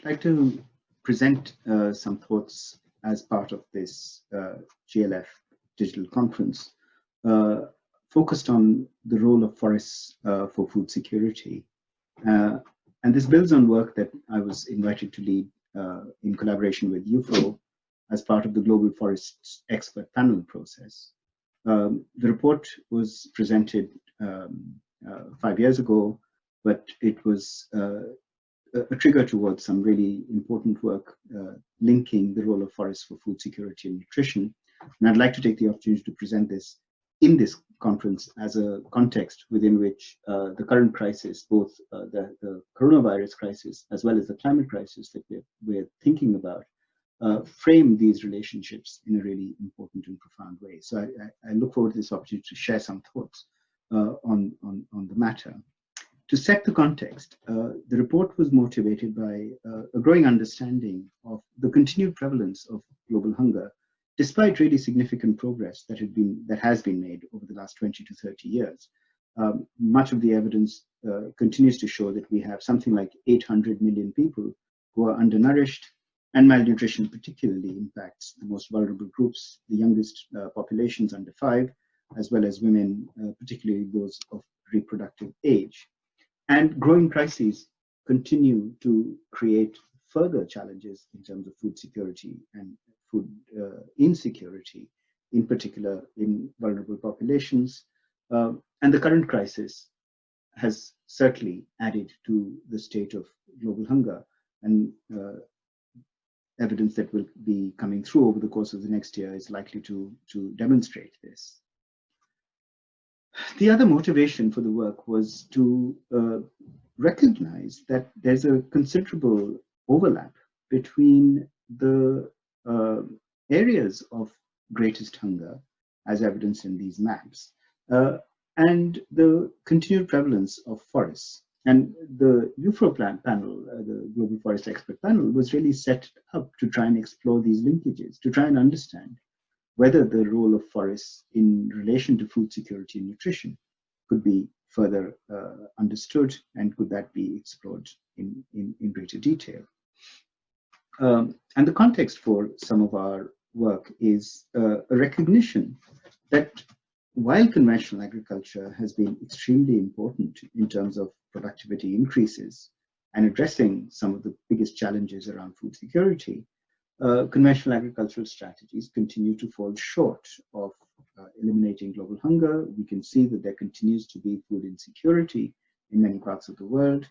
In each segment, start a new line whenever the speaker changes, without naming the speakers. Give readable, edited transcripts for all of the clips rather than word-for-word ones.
like to present some thoughts as part of this GLF digital conference, focused on the role of forests for food security. And this builds on work that I was invited to lead in collaboration with UFO as part of the Global Forests Expert Panel process. The report was presented 5 years ago, but it was a trigger towards some really important work linking the role of forests for food security and nutrition. And I'd like to take the opportunity to present this in this conference as a context within which the current crisis, both the coronavirus crisis as well as the climate crisis that we're thinking about, frame these relationships in a really important and profound way. So I look forward to this opportunity to share some thoughts on the matter. To set the context, the report was motivated by a growing understanding of the continued prevalence of global hunger, despite really significant progress that has been made over the last 20 to 30 years. Much of the evidence continues to show that we have something like 800 million people who are undernourished, and malnutrition particularly impacts the most vulnerable groups, the youngest populations under 5, as well as women, particularly those of reproductive age. And growing crises continue to create further challenges in terms of food security and food insecurity, in particular in vulnerable populations. And the current crisis has certainly added to the state of global hunger, and evidence that will be coming through over the course of the next year is likely to demonstrate this. The other motivation for the work was to recognize that there's a considerable overlap between the areas of greatest hunger, as evidenced in these maps, and the continued prevalence of forests. And the UFO panel, the Global Forest Expert Panel, was really set up to try and explore these linkages, to try and understand whether the role of forests in relation to food security and nutrition could be further understood, and could that be explored in greater detail. And the context for some of our work is a recognition that while conventional agriculture has been extremely important in terms of productivity increases and addressing some of the biggest challenges around food security, conventional agricultural strategies continue to fall short of eliminating global hunger. We can see that there continues to be food insecurity in many parts of the world.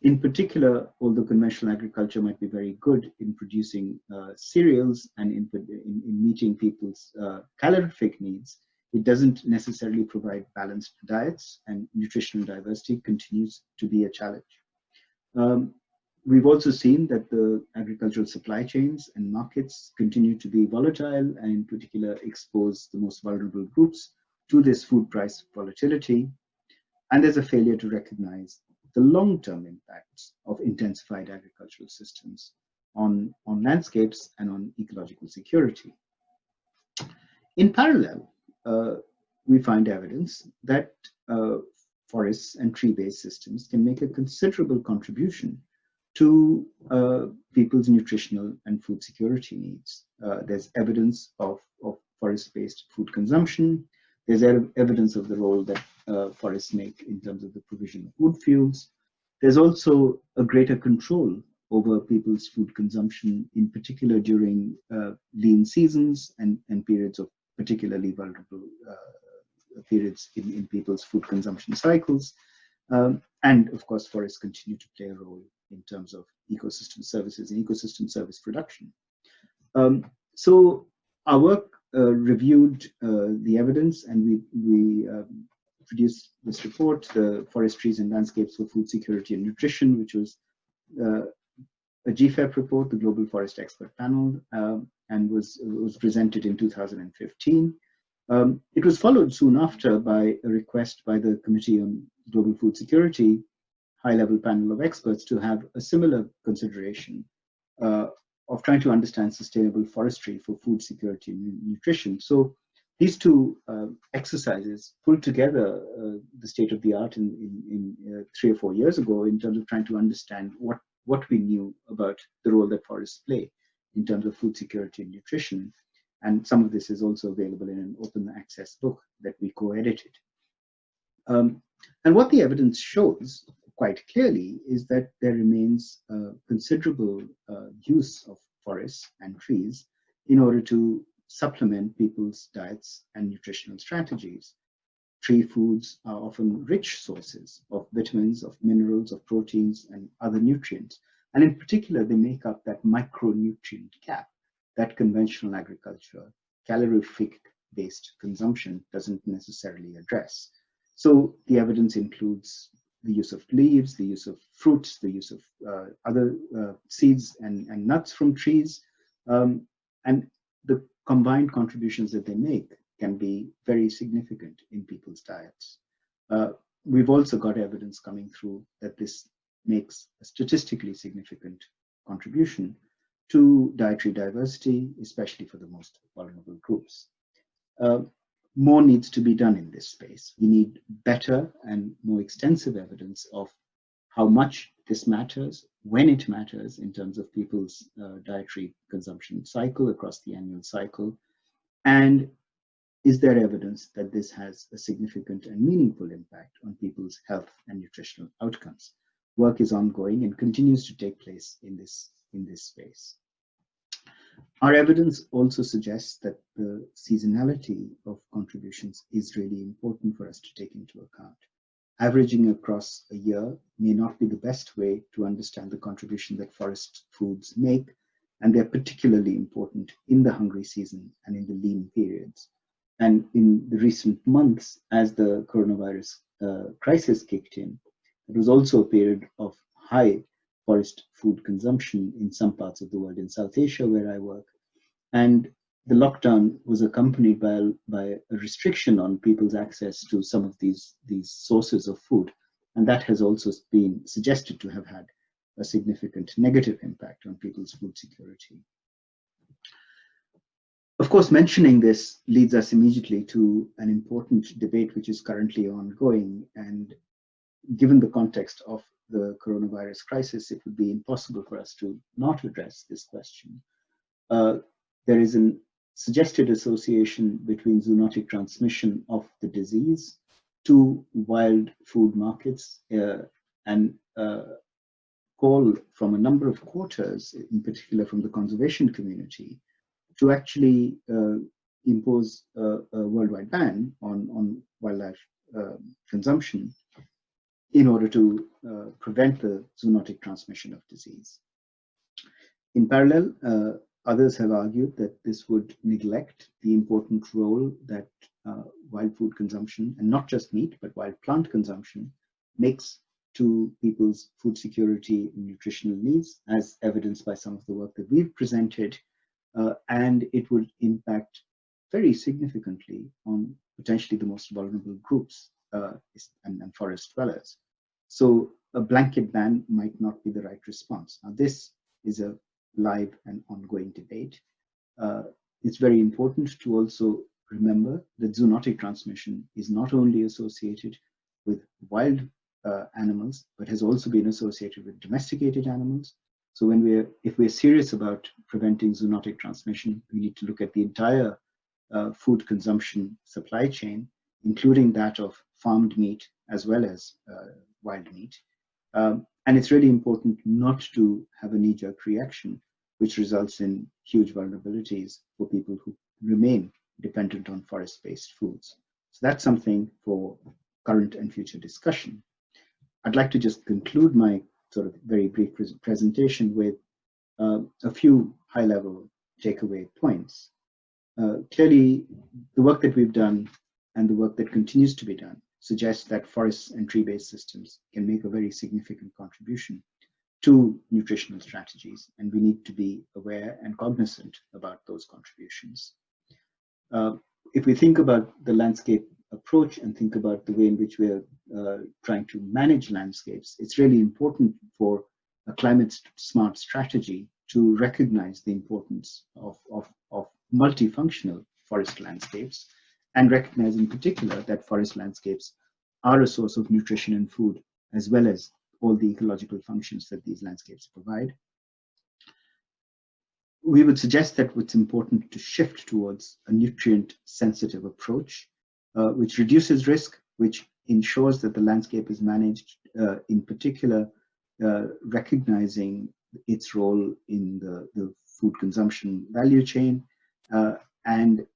In particular, although conventional agriculture might be very good in producing cereals and in meeting people's calorific needs, it doesn't necessarily provide balanced diets, and nutritional diversity continues to be a challenge. We've also seen that the agricultural supply chains and markets continue to be volatile, and in particular expose the most vulnerable groups to this food price volatility. And there's a failure to recognize the long-term impacts of intensified agricultural systems on landscapes and on ecological security. In parallel, we find evidence that forests and tree-based systems can make a considerable contribution to people's nutritional and food security needs. There's evidence of forest-based food consumption. There's evidence of the role that forests make in terms of the provision of wood fuels. There's also a greater control over people's food consumption, in particular during lean seasons and periods of particularly vulnerable periods in people's food consumption cycles. And of course, forests continue to play a role in terms of ecosystem services and ecosystem service production. So our work reviewed the evidence, and we produced this report, the Forest, Trees and Landscapes for Food Security and Nutrition, which was a GFEP report, the Global Forest Expert Panel, and was presented in 2015. It was followed soon after by a request by the Committee on Global Food Security high-level panel of experts to have a similar consideration of trying to understand sustainable forestry for food security and nutrition. So these two exercises pulled together the state of the art in 3 or 4 years ago in terms of trying to understand what what we knew about the role that forests play in terms of food security and nutrition. And some of this is also available in an open access book that we co-edited. And what the evidence shows quite clearly is that there remains considerable use of forests and trees in order to supplement people's diets and nutritional strategies. Tree foods are often rich sources of vitamins, of minerals, of proteins, and other nutrients. And in particular, they make up that micronutrient gap that conventional agriculture, calorific-based consumption doesn't necessarily address. So the evidence includes the use of leaves, the use of fruits, the use of other seeds and nuts from trees, and the combined contributions that they make can be very significant in people's diets. We've also got evidence coming through that this makes a statistically significant contribution to dietary diversity, especially for the most vulnerable groups. More needs to be done in this space. We need better and more extensive evidence of how much this matters, when it matters in terms of people's dietary consumption cycle across the annual cycle, and is there evidence that this has a significant and meaningful impact on people's health and nutritional outcomes. Work is ongoing and continues to take place in this space. Our evidence also suggests that the seasonality of contributions is really important for us to take into account. Averaging across a year may not be the best way to understand the contribution that forest foods make, and they're particularly important in the hungry season and in the lean periods. And in the recent months, as the coronavirus crisis kicked in, it was also a period of high forest food consumption in some parts of the world, in South Asia, where I work. And the lockdown was accompanied by a restriction on people's access to some of these sources of food. And that has also been suggested to have had a significant negative impact on people's food security. Of course, mentioning this leads us immediately to an important debate which is currently ongoing. And given the context of the coronavirus crisis, it would be impossible for us to not address this question. There is a suggested association between zoonotic transmission of the disease to wild food markets and call from a number of quarters, in particular from the conservation community, to actually impose a worldwide ban on wildlife consumption in order to prevent the zoonotic transmission of disease. In parallel, others have argued that this would neglect the important role that wild food consumption, and not just meat, but wild plant consumption, makes to people's food security and nutritional needs, as evidenced by some of the work that we've presented, and it would impact very significantly on potentially the most vulnerable groups and forest dwellers. So a blanket ban might not be the right response. Now, this is a live and ongoing debate. It's very important to also remember that zoonotic transmission is not only associated with wild animals, but has also been associated with domesticated animals. So if we're serious about preventing zoonotic transmission, we need to look at the entire food consumption supply chain, including that of farmed meat as well as wild meat. And it's really important not to have a knee-jerk reaction, which results in huge vulnerabilities for people who remain dependent on forest-based foods. So that's something for current and future discussion. I'd like to just conclude my sort of very brief presentation with a few high-level takeaway points. Clearly, the work that we've done and the work that continues to be done suggests that forests and tree-based systems can make a very significant contribution to nutritional strategies, and we need to be aware and cognizant about those contributions. If we think about the landscape approach and think about the way in which we're trying to manage landscapes, it's really important for a climate-smart strategy to recognize the importance of multifunctional forest landscapes, and recognize in particular that forest landscapes are a source of nutrition and food, as well as all the ecological functions that these landscapes provide. We would suggest that it's important to shift towards a nutrient-sensitive approach, which reduces risk, which ensures that the landscape is managed, in particular, recognizing its role in the food consumption value chain, and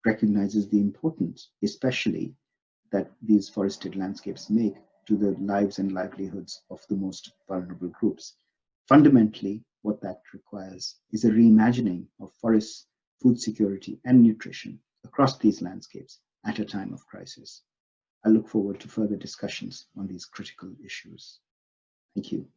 recognizes the importance, especially, that these forested landscapes make to the lives and livelihoods of the most vulnerable groups. Fundamentally, what that requires is a reimagining of forests, food security, and nutrition across these landscapes at a time of crisis. I look forward to further discussions on these critical issues. Thank you.